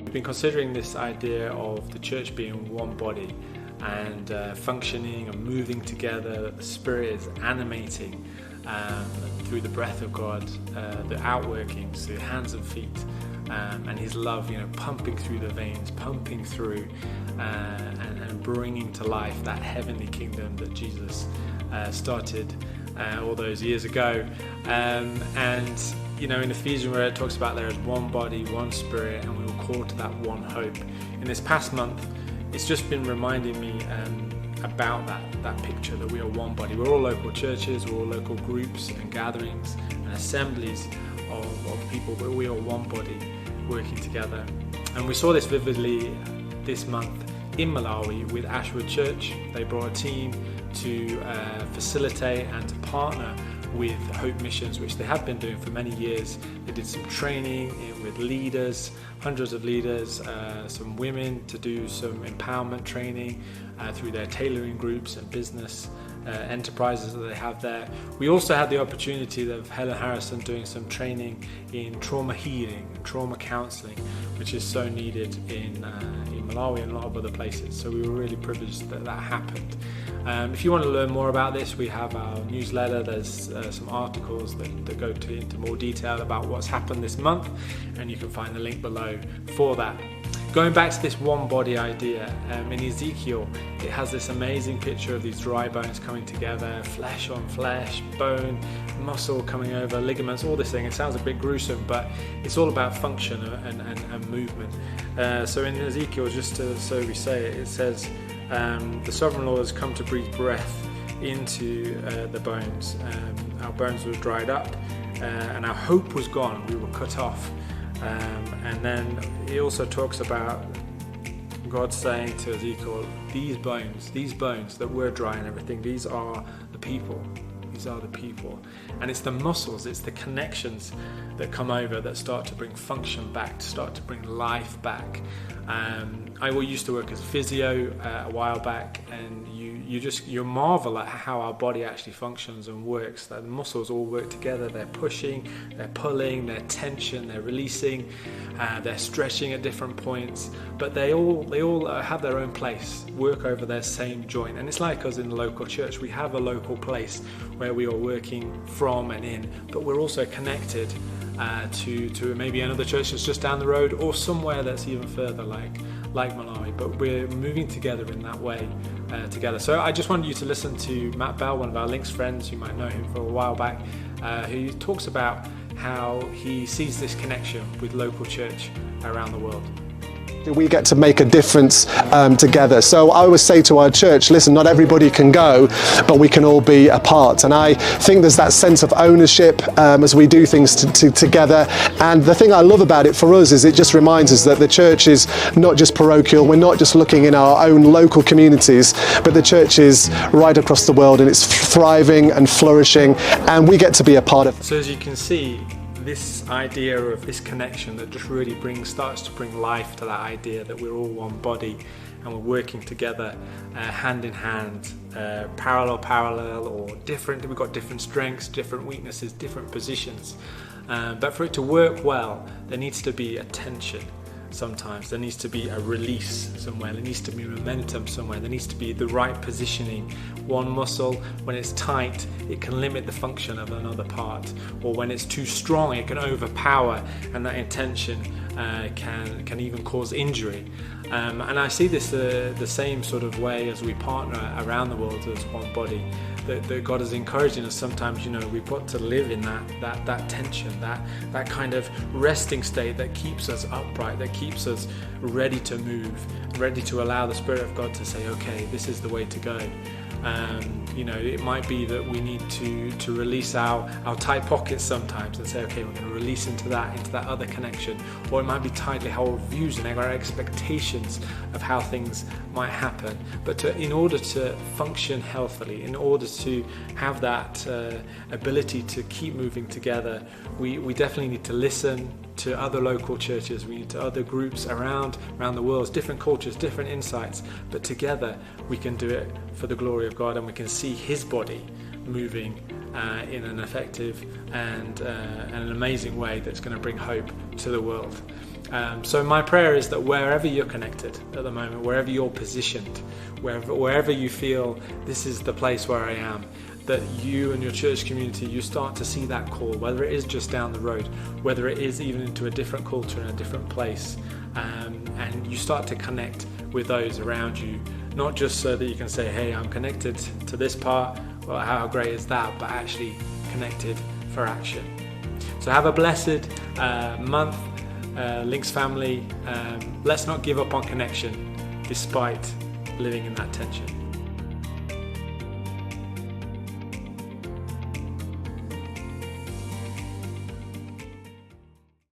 We've been considering this idea of the church being one body and functioning and moving together, that the Spirit is animating through the breath of God, the outworkings, the hands and feet, and His love, pumping through the veins, pumping through and bringing to life that heavenly kingdom that Jesus started all those years ago. And in Ephesians, where it talks about there is one body, one Spirit, and we were called to that one hope. In this past month, it's just been reminding me about that picture, that we are one body. We're all local churches, we're all local groups and gatherings and assemblies of people, but we are one body working together. And we saw this vividly this month in Malawi with Ashwood Church. They brought a team to facilitate and to partner with Hope Missions, which they have been doing for many years. They did some training with leaders, hundreds of leaders, some women, to do some empowerment training through their tailoring groups and business enterprises that they have there. We also had the opportunity of Helen Harrison doing some training in trauma healing and trauma counselling, which is so needed in Malawi and a lot of other places. So we were really privileged that happened. If you want to learn more about this, we have our newsletter. There's some articles that go into more detail about what's happened this month, and you can find the link below for that. Going back to this one body idea, in Ezekiel, it has this amazing picture of these dry bones coming together, flesh on flesh, bone, muscle coming over, ligaments, all this thing. It sounds a bit gruesome, but it's all about function and movement. So in Ezekiel, so we say it, it says, the sovereign Lord has come to breathe breath into the bones. Our bones were dried up, and our hope was gone. We were cut off. And then he also talks about God saying to Ezekiel, these bones that were dry and everything, these are the people. These are the people. And it's the muscles, it's the connections that come over that start to bring function back, to start to bring life back. I used to work as a physio a while back, and you marvel at how our body actually functions and works. That the muscles all work together. They're pushing, they're pulling, they're tension, they're releasing, they're stretching at different points. But they all have their own place, work over their same joint. And it's like us in the local church. We have a local place where we are working from and in, but we're also connected to maybe another church that's just down the road, or somewhere that's even further, like Malawi. But we're moving together in that way together. So I just wanted you to listen to Matt Bell, one of our Links friends. You might know him for a while back, who talks about how he sees this connection with local church around the world. We get to make a difference together. So I always say to our church, listen, not everybody can go, but we can all be a part. And I think there's that sense of ownership as we do things together. And the thing I love about it for us is it just reminds us that the church is not just parochial. We're not just looking in our own local communities, but the church is right across the world, and it's thriving and flourishing, and we get to be a part of it. So as you can see, this idea of this connection that just really starts to bring life to that idea that we're all one body and we're working together hand in hand, parallel or different. We've got different strengths, different weaknesses, different positions. But for it to work well, there needs to be a tension. Sometimes there needs to be a release somewhere, there needs to be momentum somewhere, there needs to be the right positioning. One muscle, when it's tight, it can limit the function of another part, or when it's too strong, it can overpower, and that intention can even cause injury. And I see this the same sort of way as we partner around the world as one body. That God is encouraging us. Sometimes, we've got to live in that tension, that kind of resting state that keeps us upright, that keeps us ready to move, ready to allow the Spirit of God to say, okay, this is the way to go. It might be that we need to release our tight pockets sometimes and say, okay, we're going to release into that other connection. Or it might be tightly held views and our expectations of how things might happen. But in order to function healthily, in order to have that ability to keep moving together, we definitely need to listen to other local churches. We need to other groups around the world, different cultures, different insights, but together we can do it for the glory of God, and we can see His body moving in an effective and an amazing way that's going to bring hope to the world. So my prayer is that wherever you're connected at the moment, wherever you're positioned, wherever you feel this is the place where I am, that you and your church community, you start to see that call, whether it is just down the road, whether it is even into a different culture in a different place, and you start to connect with those around you, not just so that you can say, hey, I'm connected to this part, well, how great is that, but actually connected for action. So have a blessed month, Links family. Let's not give up on connection despite living in that tension.